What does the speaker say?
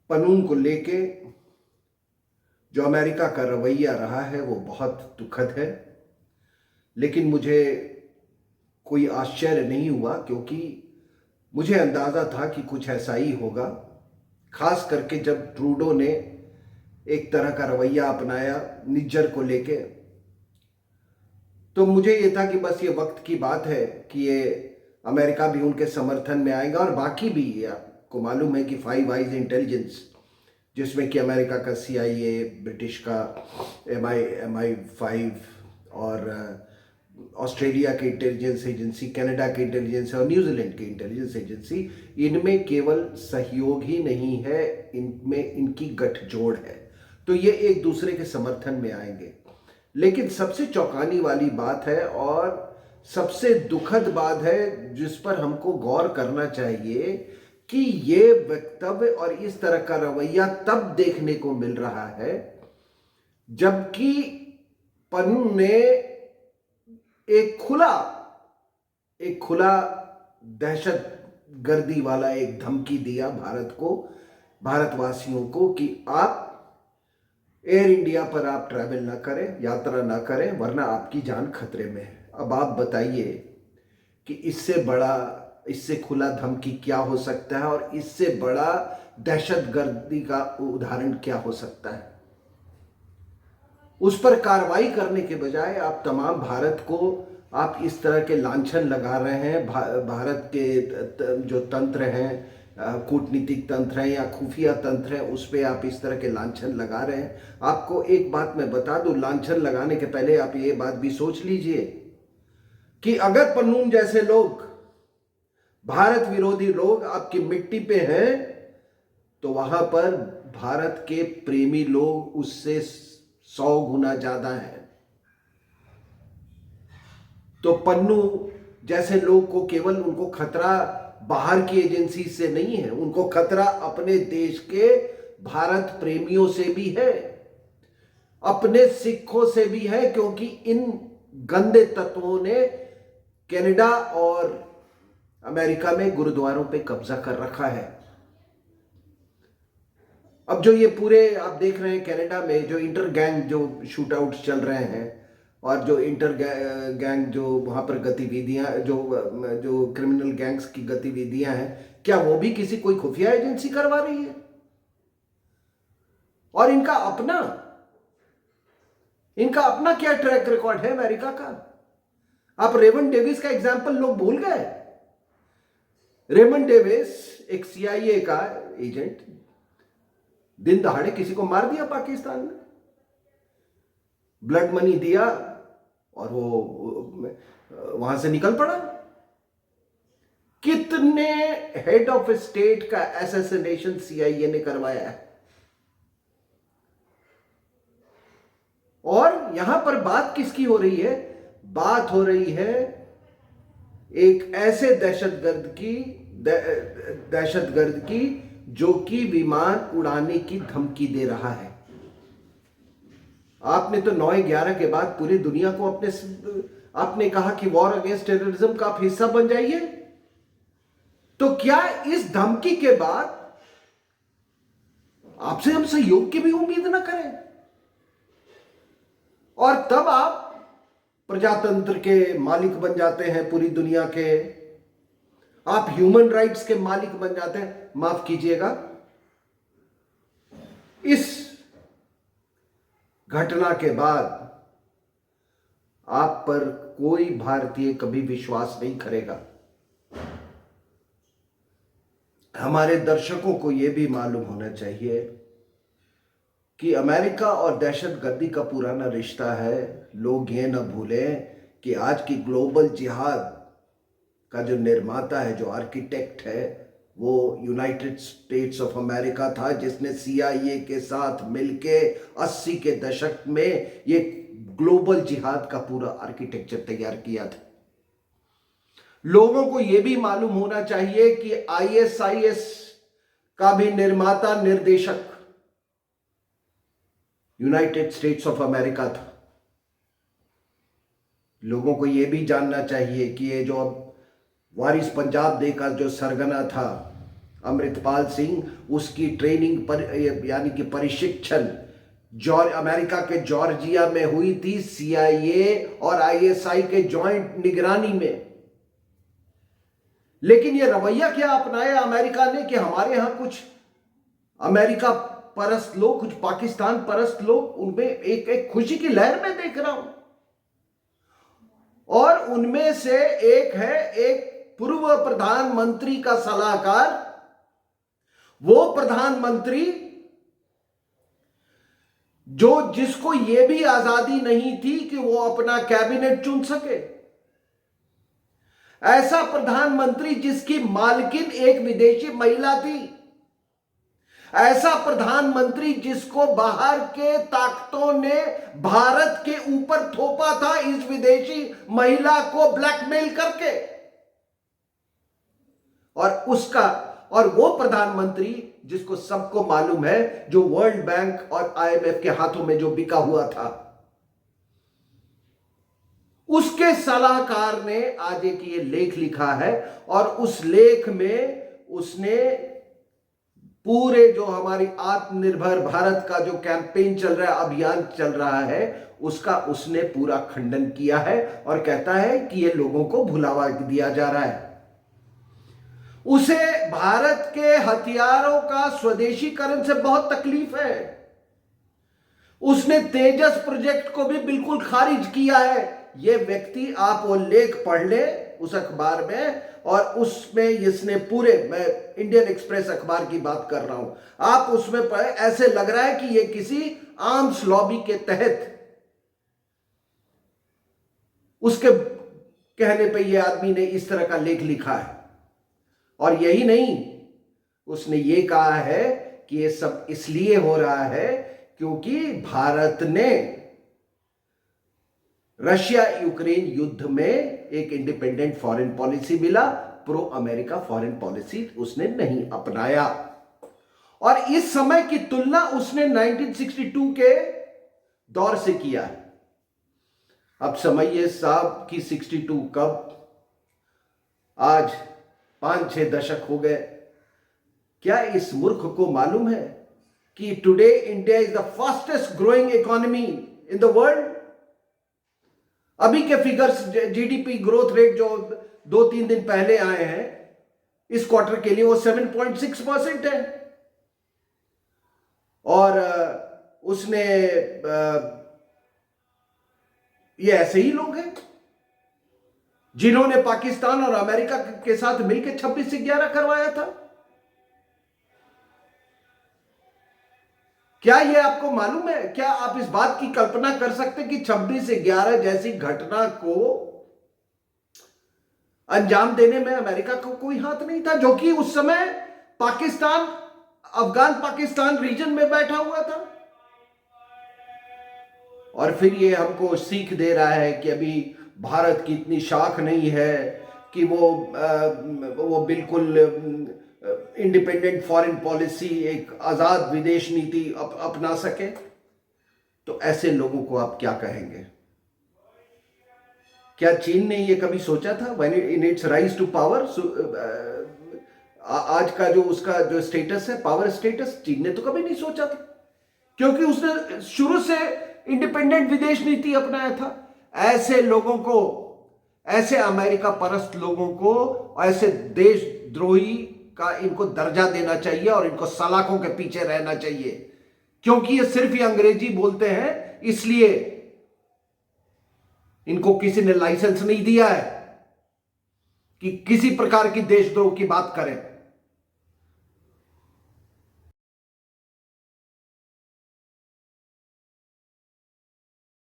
पनून को लेके जो अमेरिका का रवैया रहा है वो बहुत दुखद है। लेकिन मुझे कोई आश्चर्य नहीं हुआ, क्योंकि मुझे अंदाजा था कि कुछ ऐसा ही होगा। खास करके जब ट्रूडो ने एक तरह का रवैया अपनाया निज्जर को लेके, तो मुझे ये था कि बस ये वक्त की बात है कि ये अमेरिका भी उनके समर्थन में आएगा और बाकी भी। आपको मालूम है कि फाइव आइज इंटेलिजेंस, जिसमें कि अमेरिका का CIA, ब्रिटिश का MI5 और ऑस्ट्रेलिया की इंटेलिजेंस एजेंसी, कनाडा की इंटेलिजेंस और न्यूजीलैंड की इंटेलिजेंस एजेंसी, इनमें केवल सहयोग ही नहीं है, इनमें इनकी गठजोड़ है। तो ये एक दूसरे के समर्थन में आएंगे। लेकिन सबसे चौंकाने वाली बात है और सबसे दुखद बात है, जिस पर हमको गौर करना चाहिए, कि ये वक्तव्य और इस तरह का रवैया तब देखने को मिल रहा है जबकि पन्नू ने एक खुला दहशत गर्दी वाला एक धमकी दिया भारत को, भारतवासियों को, कि आप एयर इंडिया पर आप ट्रैवल ना करें, यात्रा ना करें, वरना आपकी जान खतरे में है। अब आप बताइए कि इससे खुला धमकी क्या हो सकता है और इससे बड़ा दहशतगर्दी का उदाहरण क्या हो सकता है। उस पर कार्रवाई करने के बजाय आप तमाम भारत को आप इस तरह के लांछन लगा रहे हैं। भारत के जो तंत्र हैं, कूटनीतिक तंत्र हैं या खुफिया तंत्र हैं, उस पर आप इस तरह के लांछन लगा रहे हैं। आपको एक बात मैं बता दूं, लांछन लगाने के पहले आप ये बात भी सोच लीजिए कि अगर पन्नून जैसे लोग, भारत विरोधी लोग आपकी मिट्टी पे हैं, तो वहां पर भारत के प्रेमी लोग उससे 100 गुना ज्यादा हैं। तो पन्नू जैसे लोग को केवल उनको खतरा बाहर की एजेंसी से नहीं है, उनको खतरा अपने देश के भारत प्रेमियों से भी है, अपने सिखों से भी है, क्योंकि इन गंदे तत्वों ने कनाडा और अमेरिका में गुरुद्वारों पे कब्जा कर रखा है। अब जो ये पूरे आप देख रहे हैं कनाडा में जो इंटर गैंग जो शूट आउट्स चल रहे हैं और जो इंटर गैंग जो वहां पर गतिविधियां, जो क्रिमिनल गैंग्स की गतिविधियां हैं, क्या वो भी किसी कोई खुफिया एजेंसी करवा रही है? और इनका अपना क्या ट्रैक रिकॉर्ड है अमेरिका का? आप रेमंड डेविस का एग्जाम्पल लोग भूल गए। रेमंड डेविस एक CIA का एजेंट, दिन दहाड़े किसी को मार दिया पाकिस्तान में, ब्लड मनी दिया और वो वहां से निकल पड़ा। कितने हेड ऑफ स्टेट का असैसिनेशन CIA ने करवाया है। और यहां पर बात किसकी हो रही है? बात हो रही है एक ऐसे दहशतगर्द की जो कि विमान उड़ाने की धमकी दे रहा है। आपने तो 9/11 के बाद पूरी दुनिया को आपने कहा कि वॉर अगेंस्ट टेररिज्म का आप हिस्सा बन जाइए। तो क्या इस धमकी के बाद आपसे हम सहयोग की भी उम्मीद ना करें? और तब आप प्रजातंत्र के मालिक बन जाते हैं, पूरी दुनिया के आप ह्यूमन राइट्स के मालिक बन जाते हैं। माफ कीजिएगा, इस घटना के बाद आप पर कोई भारतीय कभी विश्वास नहीं करेगा। हमारे दर्शकों को यह भी मालूम होना चाहिए कि अमेरिका और दहशतगर्दी का पुराना रिश्ता है। लोग ये न भूलें कि आज की ग्लोबल जिहाद का जो निर्माता है, जो आर्किटेक्ट है, वो यूनाइटेड स्टेट्स ऑफ अमेरिका था, जिसने CIA के साथ मिलके 80 के दशक में ये ग्लोबल जिहाद का पूरा आर्किटेक्चर तैयार किया था। लोगों को यह भी मालूम होना चाहिए कि ISIS का भी निर्माता निर्देशक यूनाइटेड स्टेट्स ऑफ अमेरिका था। लोगों को यह भी जानना चाहिए कि ये जो अब वारिस पंजाब डे का जो सरगना था अमृतपाल सिंह उसकी ट्रेनिंग पर यानी कि प्रशिक्षण अमेरिका के जॉर्जिया में हुई थी, सीआईए और आईएसआई के जॉइंट निगरानी में। लेकिन यह रवैया क्या अपनाया अमेरिका ने कि हमारे यहां कुछ अमेरिका परस्त लोग, कुछ पाकिस्तान परस्त लोग, उनमें एक खुशी की लहर में देख रहा हूं। और उनमें से एक है एक पूर्व प्रधानमंत्री का सलाहकार, वो प्रधानमंत्री जिसको यह भी आजादी नहीं थी कि वो अपना कैबिनेट चुन सके। ऐसा प्रधानमंत्री जिसकी मालकिन एक विदेशी महिला थी। ऐसा प्रधानमंत्री जिसको बाहर के ताकतों ने भारत के ऊपर थोपा था इस विदेशी महिला को ब्लैकमेल करके। और वो प्रधानमंत्री जिसको सबको मालूम है, जो वर्ल्ड बैंक और आईएमएफ के हाथों में जो बिका हुआ था, उसके सलाहकार ने आज एक ये लेख लिखा है। और उस लेख में उसने पूरे जो हमारी आत्मनिर्भर भारत का जो कैंपेन चल रहा है, अभियान चल रहा है, उसका उसने पूरा खंडन किया है और कहता है कि ये लोगों को भुलावा दिया जा रहा है। उसे भारत के हथियारों का स्वदेशीकरण से बहुत तकलीफ है। उसने तेजस प्रोजेक्ट को भी बिल्कुल खारिज किया है। यह व्यक्ति, आप वो लेख पढ़ ले उस अखबार में, और उसमें इसने पूरे, मैं इंडियन एक्सप्रेस अखबार की बात कर रहा हूं, आप उसमें पढ़े, ऐसे लग रहा है कि यह किसी आर्म्स लॉबी के तहत उसके कहने पे यह आदमी ने इस तरह का लेख लिखा है। और यही नहीं, उसने ये कहा है कि ये सब इसलिए हो रहा है क्योंकि भारत ने रशिया यूक्रेन युद्ध में एक इंडिपेंडेंट फॉरेन पॉलिसी मिला, प्रो अमेरिका फॉरेन पॉलिसी उसने नहीं अपनाया। और इस समय की तुलना उसने 1962 के दौर से किया है। अब समझिए साहब कि 62 कब, आज 5-6 दशक हो गए। क्या इस मूर्ख को मालूम है कि today India is the fastest growing economy in the world? अभी के फिगर्स, जीडीपी ग्रोथ रेट जो 2-3 दिन पहले आए हैं इस क्वार्टर के लिए, वो 7.6% है। और उसने ये ऐसे ही लोग हैं जिन्होंने पाकिस्तान और अमेरिका के साथ मिलकर 26 से 11 करवाया था। क्या यह आपको मालूम है? क्या आप इस बात की कल्पना कर सकते कि 26 से 11 जैसी घटना को अंजाम देने में अमेरिका को कोई हाथ नहीं था, जो कि उस समय पाकिस्तान, अफगान पाकिस्तान रीजन में बैठा हुआ था। और फिर ये हमको सीख दे रहा है कि अभी भारत की इतनी शाख नहीं है कि वो बिल्कुल इंडिपेंडेंट फॉरेन पॉलिसी, एक आजाद विदेश नीति अपना सके। तो ऐसे लोगों को आप क्या कहेंगे? क्या चीन ने ये कभी सोचा था when in its rise to power? आज का जो उसका जो स्टेटस है, पावर स्टेटस, चीन ने तो कभी नहीं सोचा था, क्योंकि उसने शुरू से इंडिपेंडेंट विदेश नीति अपनाया था। ऐसे लोगों को, ऐसे अमेरिका परस्त लोगों को, ऐसे देशद्रोही का इनको दर्जा देना चाहिए और इनको सलाखों के पीछे रहना चाहिए, क्योंकि ये सिर्फ ये अंग्रेजी बोलते हैं, इसलिए इनको किसी ने लाइसेंस नहीं दिया है कि किसी प्रकार की देशद्रोह की बात करें।